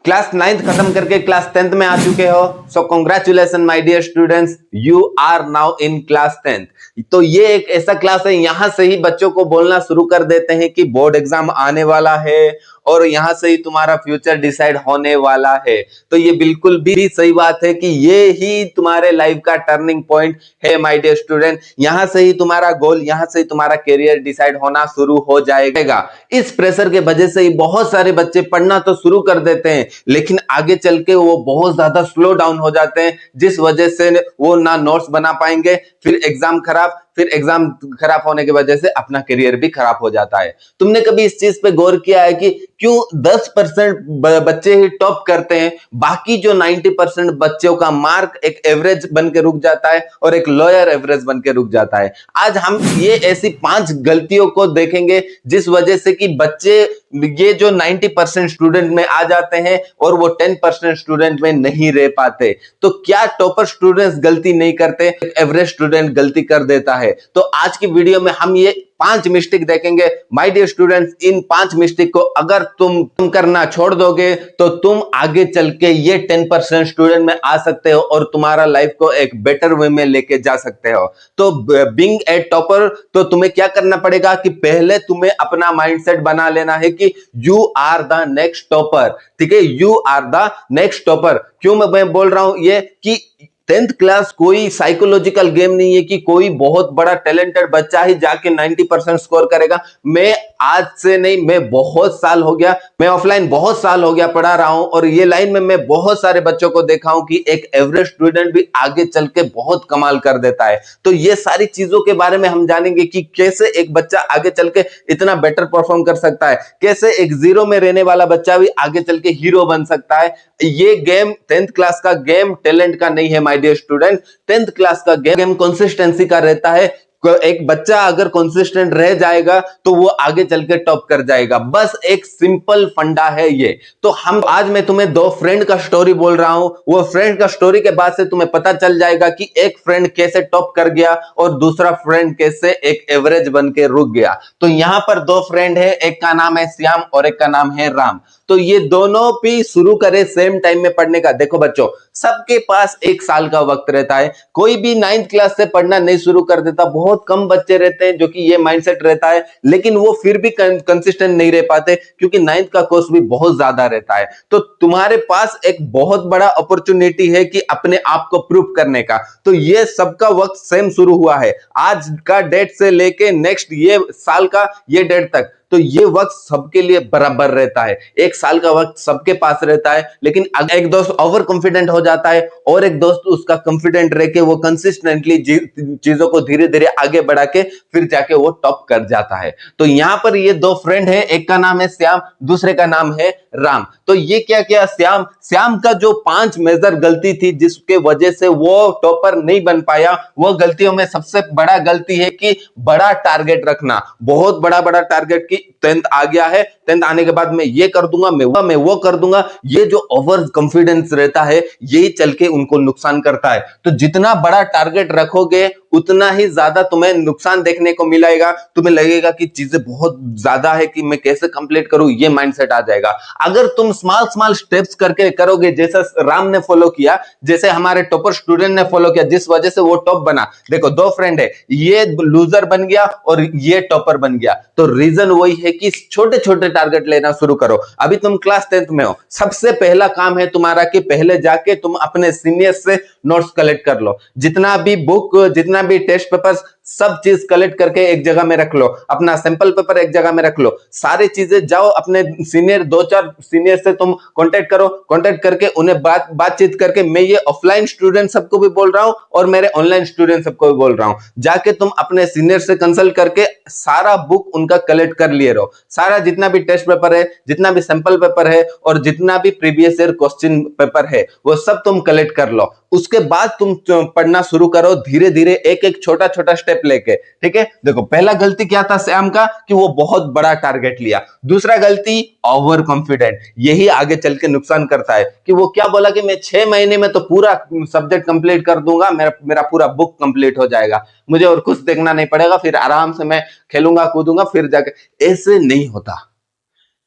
Class 9th खत्म करके class 10th में आ चुके हो। So congratulation my dear students, you are now in class 10th। तो ये एक ऐसा क्लास है, यहां से ही बच्चों को बोलना शुरू कर देते हैं कि बोर्ड एग्जाम आने वाला है और यहां से ही तुम्हारा फ्यूचर डिसाइड होने वाला है। तो ये बिल्कुल भी सही बात है कि ये ही तुम्हारे लाइफ का टर्निंग पॉइंट है माय डियर स्टूडेंट। यहां से ही तुम्हारा गोल, यहां से ही तुम्हारा करियर डिसाइड होना शुरू हो जाएगा। इस प्रेशर के वजह से ही बहुत सारे बच्चे पढ़ना तो शुरू कर देते हैं, लेकिन आगे चल के वो बहुत ज्यादा स्लो डाउन हो जाते हैं, जिस वजह से वो ना नोट्स बना पाएंगे, फिर एग्जाम खराब, फिर एग्जाम खराब होने की वजह से अपना करियर भी खराब हो जाता है। तुमने कभी इस चीज पे गौर किया है कि क्यों 10% बच्चे ही टॉप करते हैं, बाकी जो 90% बच्चों का मार्क एक एवरेज बन के रुक जाता है और एक लोअर एवरेज बन के रुक जाता है। आज हम ये ऐसी 5 गलतियों को देखेंगे जिस वजह से कि बच्चे ये जो 90% स्टूडेंट में आ जाते हैं और वो 10% स्टूडेंट में नहीं रह पाते। तो क्या टॉपर स्टूडेंट्स गलती नहीं करते, एवरेज स्टूडेंट गलती कर देता है? तो आज की वीडियो में हम ये 5 मिस्टेक देखेंगे माय डियर स्टूडेंट्स। इन 5 मिस्टेक को अगर तुम करना छोड़ दोगे तो तुम आगे चल के ये 10% स्टूडेंट में आ सकते हो और तुम्हारा लाइफ को एक बेटर वे में लेके जा सकते हो। तो बीइंग ए टॉपर, तो तुम्हें क्या करना पड़ेगा कि पहले तुम्हें अपना माइंडसेट बना लेना है कि you are the next topper. ठीक है, you are the next topper. क्यों मैं बोल रहा हूं ये कि 10th क्लास कोई साइकोलॉजिकल गेम नहीं है कि कोई बहुत बड़ा टैलेंटेड बच्चा ही जाके 90% स्कोर करेगा। मैं आज से नहीं, मैं बहुत साल हो गया, मैं ऑफलाइन बहुत साल हो गया पढ़ा रहा हूं और ये लाइन में मैं बहुत सारे बच्चों को देखा हूं कि एक एवरेज स्टूडेंट भी आगे चल के बहुत कमाल कर देता है। तो ये सारी चीजों के बारे में हम जानेंगे कि कैसे एक बच्चा आगे चल के इतना बेटर परफॉर्म कर सकता है, कैसे एक जीरो में रहने वाला बच्चा भी आगे चल के हीरो बन सकता है। ये गेम 10th क्लास का गेम टैलेंट का नहीं है my dear student. 10th class का गेम कंसिस्टेंसी का रहता है। एक बच्चा अगर कंसिस्टेंट रह जाएगा तो वो आगे चल के टॉप कर जाएगा। बस एक सिंपल फंडा है ये। तो हम आज मैं तुम्हें 2 फ्रेंड का स्टोरी बोल रहा हूं। वो फ्रेंड का स्टोरी के बाद से तुम्हें पता चल जाएगा कि एक फ्रेंड कैसे टॉप कर गया और दूसरा फ्रेंड कैसे एक एवरेज बन के रुक गया। तो यहां पर 2 फ्रेंड है, एक का नाम है श्याम और एक का नाम है राम। तो ये दोनों भी शुरू करे सेम टाइम में पढ़ने का। देखो बच्चों, सबके पास 1 साल का वक्त रहता है। कोई भी 9th क्लास से पढ़ना नहीं शुरू कर देता। बहुत कम बच्चे रहते हैं जो कि ये माइंडसेट रहता है, लेकिन वो फिर भी कंसिस्टेंट नहीं रह पाते क्योंकि 9th का कोर्स भी बहुत ज्यादा रहता है। तो तुम्हारे पास एक बहुत बड़ा अपॉर्चुनिटी है कि अपने आप को प्रूव करने का। तो ये सबका वक्त सेम शुरू हुआ है, आज का डेट से लेके नेक्स्ट ये साल का ये डेट तक। तो ये वक्त सबके लिए बराबर रहता है। 1 साल का वक्त सबके पास रहता है, लेकिन अगर एक दोस्त ओवर कॉन्फिडेंट हो जाता है और एक दोस्त उसका कॉन्फिडेंट रह के वो कंसिस्टेंटली चीजों को धीरे धीरे आगे बढ़ा के फिर जाके वो टॉप कर जाता है। तो यहां पर ये 2 फ्रेंड है, एक का नाम है श्याम, दूसरे का नाम है राम। तो ये क्या किया श्याम का जो 5 मेजर गलती थी जिसके वजह से वो टॉपर नहीं बन पाया, वो गलतियों में सबसे बड़ा गलती है कि बड़ा टारगेट रखना। बहुत बड़ा बड़ा टारगेट की 10th आ गया है, 10th आने के बाद मैं ये कर दूंगा, मैं वो कर दूंगा। ये जो ओवर कॉन्फिडेंस रहता है यही चल के उनको नुकसान करता है। तो जितना बड़ा टारगेट रखोगे उतना ही ज्यादा तुम्हें नुकसान देखने को मिलेगा। तुम्हें लगेगा कि चीजें बहुत ज्यादा है कि मैं कैसे कंप्लीट करूं, ये माइंडसेट आ जाएगा। अगर तुम स्मॉल स्टेप्स करके करोगे, जैसा राम ने फॉलो किया, जैसे हमारे टॉपर स्टूडेंट ने फॉलो किया, जिस वजह से वो टॉप बना। देखो 2 फ्रेंड है, ये लूजर बन गया और ये टॉपर बन गया। तो रीजन वही है कि छोटे छोटे टारगेट लेना शुरू करो। अभी तुम क्लास 10th में हो, सबसे पहला काम है तुम्हारा कि पहले जाके तुम अपने सीनियर से नोट्स कलेक्ट कर लो। जितना भी बुक, जितना भी टेस्ट पेपर्स, सब चीज कलेक्ट करके एक जगह में रख लो। अपना सैंपल पेपर एक जगह में रख लो। सारी चीजें जाओ अपने सीनियर 2-4 सीनियर से तुम कांटेक्ट करो। कांटेक्ट करके उन्हें बातचीत करके, मैं ये ऑफलाइन स्टूडेंट सबको भी बोल रहा हूं और मेरे ऑनलाइन स्टूडेंट सबको भी बोल रहा हूं, जाके तुम अपने सीनियर से कंसल्ट करके सारा बुक उनका कलेक्ट कर लिए रहो। सारा जितना भी टेस्ट पेपर है, जितना भी सैंपल पेपर है और जितना भी प्रीवियस ईयर क्वेश्चन पेपर है, वो सब तुम कलेक्ट कर लो। उसके बाद तुम पढ़ना शुरू करो धीरे धीरे, एक एक छोटा छोटा स्टेप लेके। ठीक है, देखो पहला गलती क्या था श्याम का कि वो बहुत बड़ा टारगेट लिया। दूसरा गलती ओवर कॉन्फिडेंट, यही आगे चल के नुकसान करता है कि वो क्या बोला कि मैं 6 महीने में तो पूरा सब्जेक्ट कंप्लीट कर दूंगा, मेरा पूरा बुक कंप्लीट हो जाएगा, मुझे और कुछ देखना नहीं पड़ेगा, फिर आराम से मैं खेलूंगा कूदूंगा फिर जाके। ऐसे नहीं होता।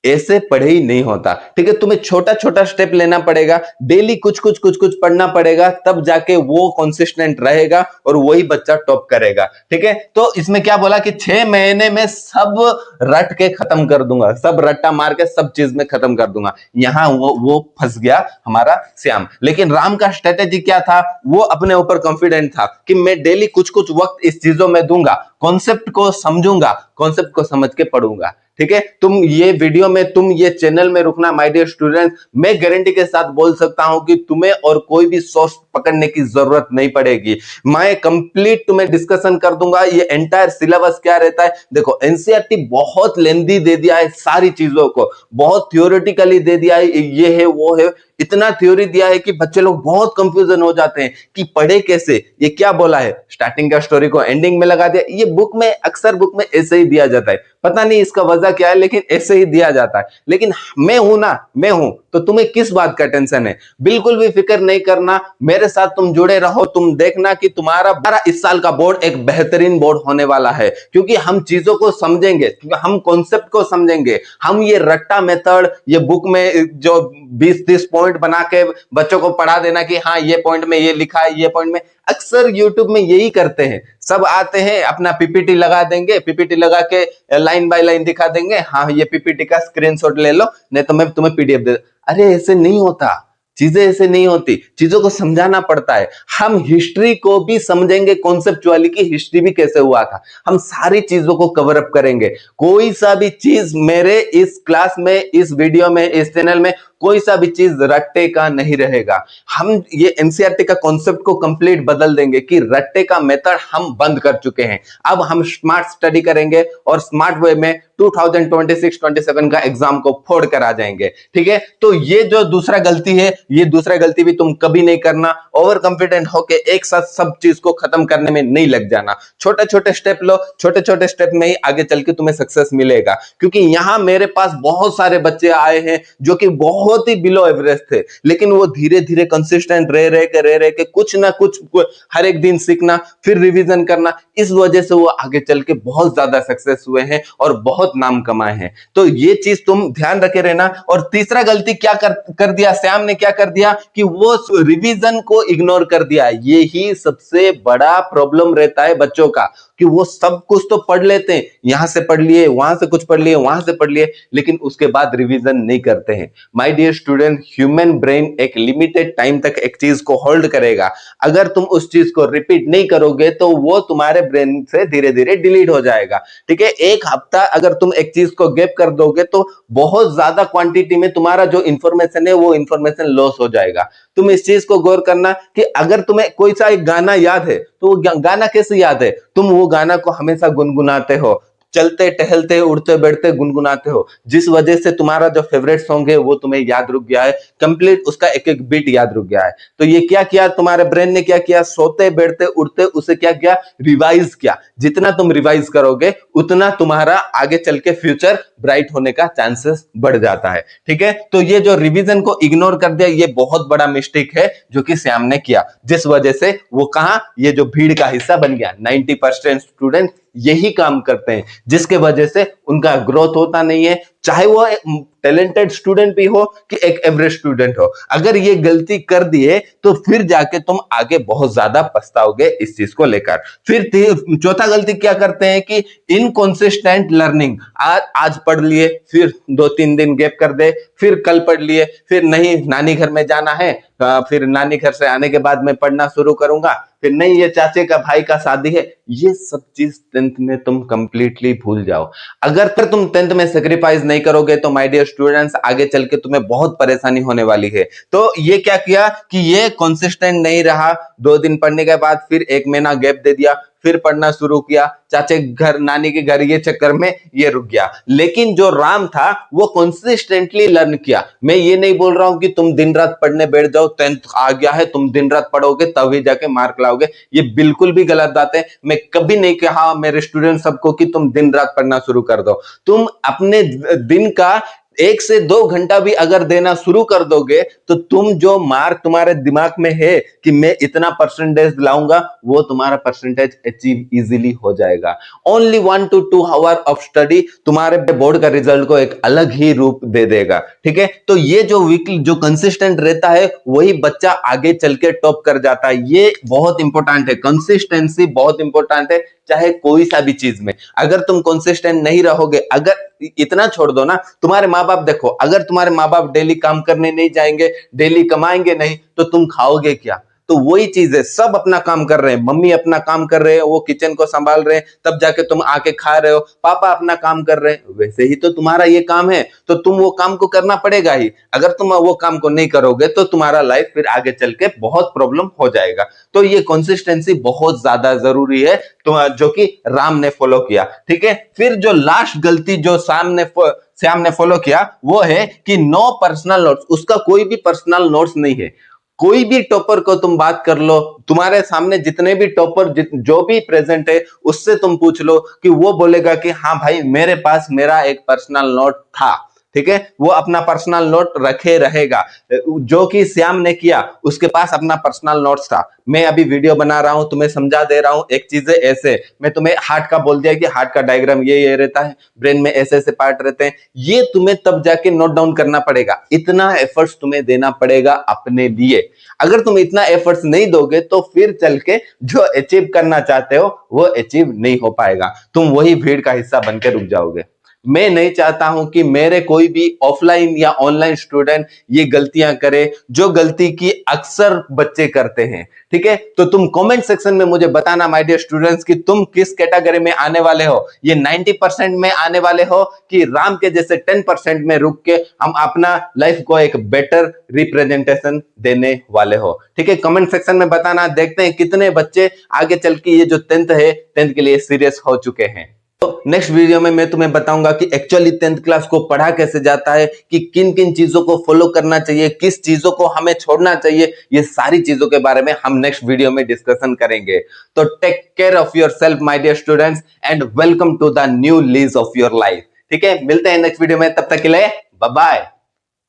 ऐसे पढ़े ही नहीं होता। ठीक है, तुम्हें छोटा छोटा स्टेप लेना पड़ेगा, डेली कुछ कुछ कुछ कुछ पढ़ना पड़ेगा, तब जाके वो कंसिस्टेंट रहेगा और वही बच्चा टॉप करेगा। ठीक है, तो इसमें क्या बोला कि 6 महीने में सब रट के खत्म कर दूंगा, सब रट्टा मार के सब चीज में खत्म कर दूंगा। यहां वो फंस गया हमारा श्याम। लेकिन राम का स्ट्रेटेजी क्या था? वो अपने ऊपर कॉन्फिडेंट था कि मैं डेली कुछ कुछ वक्त इस चीजों में दूंगा, कॉन्सेप्ट को समझूंगा, कॉन्सेप्ट को समझ के पढ़ूंगा। ठीक है, तुम ये वीडियो में, तुम ये चैनल में रुकना माय डियर स्टूडेंट्स, मैं गारंटी के साथ बोल सकता हूं कि तुम्हें और कोई भी सोर्स पकड़ने की जरूरत नहीं पड़ेगी। मैं कंप्लीट तुम्हें डिस्कशन कर दूंगा ये एंटायर सिलेबस क्या रहता है। देखो, एनसीईआरटी बहुत लेंदी दे दिया है सारी चीजों को, बहुत थ्योरेटिकली दे दिया है, ये है वो है, इतना थ्योरी दिया है कि बच्चे लोग बहुत कंफ्यूजन हो जाते हैं कि पढ़े कैसे, ये क्या बोला है, स्टार्टिंग का स्टोरी को एंडिंग में लगा दिया। ये बुक में, अक्सर बुक में ऐसे ही दिया जाता है, पता नहीं इसका वजह क्या है, लेकिन ऐसे ही दिया जाता है। लेकिन मैं हूं ना, मैं हूं, तो तुम्हें किस बात का टेंशन है? बिल्कुल भी फिक्र नहीं करना, मेरे साथ तुम जुड़े रहो, तुम देखना कि तुम्हारा इस साल का बोर्ड एक बेहतरीन बोर्ड होने वाला है, क्योंकि हम चीजों को समझेंगे, क्योंकि हम कॉन्सेप्ट को समझेंगे। हम ये रट्टा मेथड, ये बुक में जो 20-30 पॉइंट बना के बच्चों को पढ़ा देना कि हाँ ये पॉइंट में ये लिखा है, ये पॉइंट में, अक्सर यूट्यूब में यही करते हैं। सब आते हैं, अपना पीपीटी लगा देंगे, पीपीटी लगा के लाइन बाय लाइन दिखा देंगे, हाँ ये पीपीटी का स्क्रीनशॉट ले लो, नहीं तो मैं तुम्हें पीडीएफ दे। अरे ऐसे नहीं होता, चीजें ऐसे नहीं होती, चीजों को समझाना पड़ता है। हम हिस्ट्री को भी समझेंगे, कॉन्सेप्चुअली की हिस्ट्री भी कैसे हुआ था, हम सारी चीजों को कवर अप करेंगे। कोई सा भी चीज मेरे इस क्लास में, इस वीडियो में, इस चैनल में कोई सा भी चीज रट्टे का नहीं रहेगा। हम ये एनसीईआरटी का कॉन्सेप्ट को कंप्लीट बदल देंगे कि रट्टे का मेथड हम बंद कर चुके हैं। अब हम स्मार्ट स्टडी करेंगे और स्मार्ट वे में 2026-27 का एग्जाम को फोड़ कर आ जाएंगे। ठीक है, तो ये जो दूसरा गलती है, ये दूसरा गलती भी तुम कभी नहीं करना। ओवर कॉन्फिडेंट होके एक साथ सब चीज को खत्म करने में नहीं लग जाना। छोटे छोटे स्टेप लो, छोटे छोटे स्टेप में ही आगे चल के तुम्हें सक्सेस मिलेगा। क्योंकि यहां मेरे पास बहुत सारे बच्चे आए हैं जो कि बहुत ही बिलो एवरेज थे, लेकिन वो धीरे धीरे कंसिस्टेंट रह के कुछ ना कुछ हर एक दिन सीखना, फिर रिवीजन करना, इस वजह से वो आगे चल के बहुत ज्यादा सक्सेस हुए हैं और बहुत नाम कमाए हैं। तो ये चीज तुम ध्यान रखे रहना। और तीसरा गलती क्या कर दिया श्याम ने, क्या कर दिया कि वो रिवीजन को इग्नोर कर दिया। ये ही सबसे बड़ा प्रॉब्लम रहता है बच्चों का, कि वो सब कुछ तो पढ़ लेते हैं, यहां से पढ़ लिए, वहां से कुछ पढ़ लिए, वहां से पढ़ लिए, लेकिन उसके बाद रिवीजन नहीं करते हैं। My dear student, human brain एक लिमिटेड टाइम तक एक चीज को होल्ड करेगा। अगर तुम उस चीज को रिपीट नहीं करोगे तो वो तुम्हारे ब्रेन से धीरे धीरे डिलीट हो जाएगा। ठीक है, एक हफ्ता अगर तुम एक चीज को गैप कर दोगे तो बहुत ज्यादा क्वांटिटी में तुम्हारा जो इंफॉर्मेशन है वो इंफॉर्मेशन लॉस हो जाएगा। तुम इस चीज को गौर करना कि अगर तुम्हें कोई सा एक गाना याद है तो वो गाना कैसे याद है? तुम वो गाना को हमेशा गुनगुनाते हो, चलते टहलते उड़ते बैठते गुनगुनाते हो, जिस वजह से तुम्हारा जो फेवरेट सॉन्ग है वो तुम्हें याद रुक गया है, कंप्लीट उसका एक एक बीट याद रुक गया है। तो ये क्या किया तुम्हारे ब्रेन ने, क्या किया? सोते बैठते उड़ते उसे क्या किया? रिवाइज किया। जितना तुम रिवाइज करोगे उतना तुम्हारा आगे चल के फ्यूचर ब्राइट होने का चांसेस बढ़ जाता है। ठीक है, तो ये जो रिवीजन को इग्नोर कर दिया, ये बहुत बड़ा मिस्टेक है जो कि श्याम ने किया, जिस वजह से वो कहां, ये जो भीड़ का हिस्सा बन गया। 90% स्टूडेंट यही काम करते हैं, जिसके वजह से उनका ग्रोथ होता नहीं है, चाहे वो टैलेंटेड स्टूडेंट भी हो कि एक एवरेज स्टूडेंट हो। अगर ये गलती कर दिए तो फिर जाके तुम आगे बहुत ज्यादा पछताओगे इस चीज को लेकर। फिर चौथा गलती क्या करते हैं कि इनकंसिस्टेंट लर्निंग। आज पढ़ लिए, फिर 2-3 दिन गैप कर दे, फिर कल पढ़ लिए, फिर नहीं नानी घर में जाना है, फिर नानी घर से आने के बाद मैं पढ़ना शुरू करूंगा, फिर नहीं ये चाचे का भाई का शादी है। ये सब चीज 10th में तुम कंप्लीटली भूल जाओ। अगर फिर तुम 10th में सेक्रीफाइस नहीं करोगे तो माय डियर स्टूडेंट्स आगे चल के तुम्हें बहुत परेशानी होने वाली है। तो ये क्या किया कि ये कंसिस्टेंट नहीं रहा, 2 दिन पढ़ने के बाद फिर 1 महीना गैप दे दिया, फिर पढ़ना शुरू किया, चाचे घर नानी के घर, ये चक्कर में ये रुक गया। लेकिन जो राम था वो कंसिस्टेंटली लर्न किया। मैं ये नहीं बोल रहा हूं कि तुम दिन रात पढ़ने बैठ जाओ, 10th आ गया है तुम दिन रात पढ़ोगे तभी जाके मार्क लाओगे, ये बिल्कुल भी गलत बात है। मैं कभी नहीं कहा मेरे स्टूडेंट सबको कि तुम दिन रात पढ़ना शुरू कर दो। तुम अपने दिन का 1 से 2 घंटा भी अगर देना शुरू कर दोगे तो तुम जो मार्क तुम्हारे दिमाग में है कि मैं इतना परसेंटेज लाऊंगा, वो तुम्हारा परसेंटेज अचीव इजीली हो जाएगा। Only 1 to 2 hour of study तुम्हारे बोर्ड का रिजल्ट को एक अलग ही रूप दे देगा। ठीक है, तो ये जो वीकली जो कंसिस्टेंट रहता है वही बच्चा आगे चल के टॉप कर जाता है। ये बहुत इंपॉर्टेंट है, कंसिस्टेंसी बहुत इंपॉर्टेंट है, चाहे कोई सा भी चीज में। अगर तुम कंसिस्टेंट नहीं रहोगे, अगर इतना छोड़ दो ना, तुम्हारे माँ बाप देखो, अगर तुम्हारे माँ बाप डेली काम करने नहीं जाएंगे, डेली कमाएंगे नहीं, तो तुम खाओगे क्या? तो वही चीज है, सब अपना काम कर रहे हैं, मम्मी अपना काम कर रहे हैं, वो किचन को संभाल रहे हैं, तब जाके तुम आके खा रहे हो, पापा अपना काम कर रहे हैं, वैसे ही तो तुम्हारा ये काम है, तो तुम वो काम को करना पड़ेगा ही। अगर तुम वो काम को नहीं करोगे तो तुम्हारा लाइफ फिर आगे चल के बहुत प्रॉब्लम हो जाएगा। तो ये कंसिस्टेंसी बहुत ज्यादा जरूरी है, तो जो कि राम ने फॉलो किया। ठीक है, फिर जो लास्ट गलती जो श्याम ने फॉलो किया वो है कि नो पर्सनल नोट्स। उसका कोई भी पर्सनल नोट्स नहीं है। कोई भी टॉपर को तुम बात कर लो, तुम्हारे सामने जितने भी टॉपर जो भी प्रेजेंट है उससे तुम पूछ लो कि वो बोलेगा कि हाँ भाई मेरे पास मेरा एक पर्सनल नोट था। ठीक है, वो अपना पर्सनल नोट रखे रहेगा, जो कि श्याम ने किया, उसके पास अपना पर्सनल नोट्स था। मैं अभी वीडियो बना रहा हूं, तुम्हें समझा दे रहा हूं एक चीजें ऐसे, मैं तुम्हें हार्ट का बोल दिया कि हार्ट का डायग्राम ये रहता है, ब्रेन में ऐसे ऐसे पार्ट रहते हैं, ये तुम्हें तब जाके नोट डाउन करना पड़ेगा। इतना एफर्ट्स तुम्हें देना पड़ेगा अपने लिए। अगर तुम इतना एफर्ट्स नहीं दोगे तो फिर चल के जो अचीव करना चाहते हो वो अचीव नहीं हो पाएगा, तुम वही भीड़ का हिस्सा बन के रुक जाओगे। मैं नहीं चाहता हूं कि मेरे कोई भी ऑफलाइन या ऑनलाइन स्टूडेंट ये गलतियां करे जो गलती की अक्सर बच्चे करते हैं। ठीक है, तो तुम कमेंट सेक्शन में मुझे बताना माय डियर स्टूडेंट्स कि तुम किस कैटेगरी में आने वाले हो, ये 90% में आने वाले हो कि राम के जैसे 10% में रुक के हम अपना लाइफ को एक बेटर रिप्रेजेंटेशन देने वाले हो। ठीक है, कमेंट सेक्शन में बताना, देखते हैं कितने बच्चे आगे चल के ये जो 10th है 10th के लिए सीरियस हो चुके हैं। तो नेक्स्ट वीडियो में मैं तुम्हें बताऊंगा कि एक्चुअली 10th क्लास को पढ़ा कैसे जाता है, कि किन किन चीजों को फॉलो करना चाहिए, किस चीजों को हमें छोड़ना चाहिए, ये सारी चीजों के बारे में हम नेक्स्ट वीडियो में डिस्कशन करेंगे। तो take care of yourself my dear students and welcome to the new lease of your life. ठीक है, मिलते हैं नेक्स्ट वीडियो में, तब तक के लिए बाय बाय।